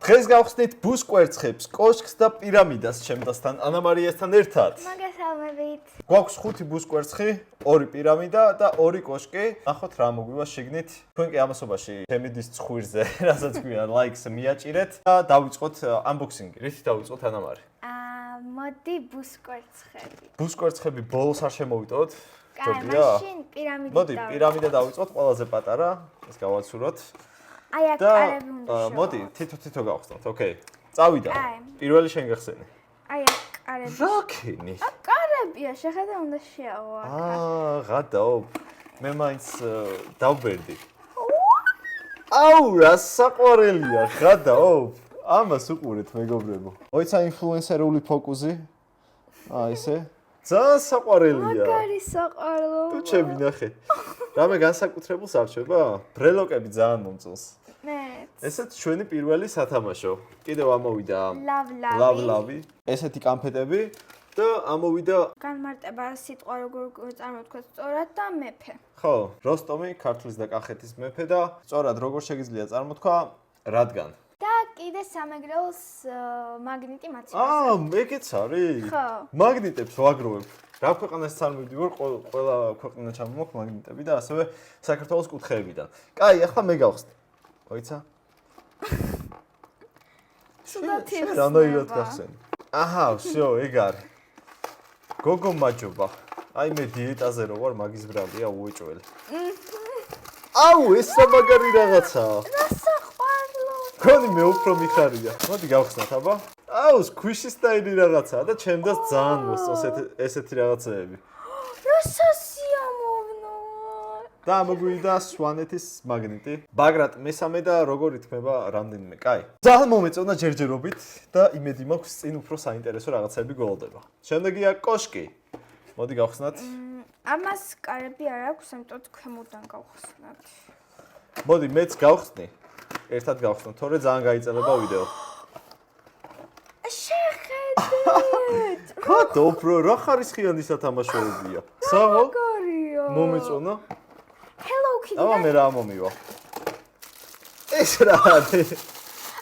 დღეს გავხსნით ბუსკვერცხებს, კოშკს და პირამიდას ჩემდასთან, ანა მარიასთან ერთად. მოგესალმებით. გვაქვს 5 ბუსკვერცხი, 2 პირამიდა და 2 კოშკი. ნახოთ რა მოგვივა შიგნით. თქვენ კი ამასობაში თემიდის ცხვირზე, რასაც გვიან ლაიქს მიაჭირეთ და დავიწყოთ unboxing-ი. რითი დავიწყოთ ანა მარი? მოდი ბუსკვერცხები. ბუსკვერცხები ბოლოს არ შემოვიტოვოთ? კაი, მაშინ პირამიდა. მოდი, პირამიდა დავიწყოთ, ყველაზე პატარა, ეს გავაცუროთ. აი აქ კარები უნდა შევავ. მოდი, თითო გავხსნათ, ოკეი. წავიდა. პირველი შენ გახსენი. აი აქ კარები. რაკენი? აქ კარებია, შეხედე უნდა შეავო აქ. ღადაო. მე მაინც დავბერდი. აუ, რა საყვარელია, ღადაო. ამას უყურეთ, მეგობრებო. მოიცა ინფლუენსერული ფოკუსი. ესე. ძალიან საყვარელია. მაგარი საყვარლო. თუ ჩემი ნახე. რამე განსაკუთრებულს არჩება? ბრელოკები ძალიან მომწონს. მე. ესეც ჩვენი პირველი სათამაშო. კიდევ ამოვიდა ლავ-ლავი. ესეთი კანფეტები და ამოვიდა განმარტება სიტყვა როგორ წარმოვთქვათ სწორად და მეფე. ხო, როსტომი, ქართლის და კახეთის მეფე და სწორად როგორ შეგიძლია წარმოთქვა, რადგან? და კიდე სამეგრელოს მაგნიტი მაცივარს. ეგეც არის? ხო. მაგნიტებს ვაგროვებ. რა ქვეყანას წარმოვიდივარ, ყველა ქვეყანა ჩამომაქვს მაგნიტები და ასევე საქართველოს კუთხეებიდან. კაი, ახლა მე გავხსნი. მოიცა? სულათი რანაირად გახსენი? აჰა, всё, ეგ არის. გოგო მაჯობა. აი მე დიეტაზე რო ვარ, მაგის ბრალია უეჭველი. აუ, ეს სამაგარი რაღაცაა. რა საყვარლო. ქონი მე უფრო მიხარია. მოდი გავხსნათ, აბა. აუ, სქვიში სტაილი რაღაცაა და ჩემდაც ძალიან მოსწონს ესეთი რაღაცეები. რა სასიამოვნო. და მოგვიდა სვანეთის მაგნიტი. ბაგრატ მესამე და როგორ ითქმება რამდენიმე. კაი. ძალიან მომეწონა ჯერჯერობით და იმედი მაქვს წინ უფრო საინტერესო რაღაცები გველოდება. შემდეგია კოშკი. მოდი გავხსნათ. ამას კარები არ აქვს, ამიტომ ქვემოდან გავხსნათ. მოდი მეც გავხსნი. ერთად გავხსნათ, თორე ძალიან გაიწელება ვიდეო. შეხედეთ. ხატო, პრო, რა ხარისხიანი სათამაშოებია. საღო? მაგარია. მომეწონა. Hello Kitty. აბა მე რა მომივა. ეს რა არის?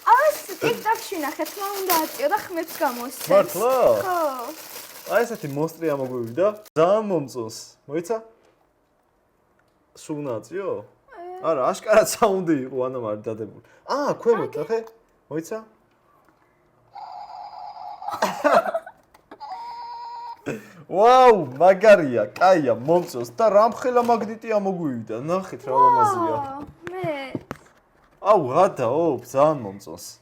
ამას TikTok-ში ნახეთ, რა უნდა აწიო და ხმებს გამოსცემს. მართლა? ხო. აი ესეთი მონსტრი ამოგვივიდა. ძალიან მომწონს. მოიცა? სულ უნდა აწიო? არა, აშკარად საუნდი იყო ანა მარი დადებული. ქვემოთ ნახე. მოიცა? ვაუ, მაგარია, კაია, მომწონს და რამხელა მაგნიტი ამოგვივიდა. ნახეთ რა ლამაზია. მე. აუ, ღადაო, ძალიან მომწონს.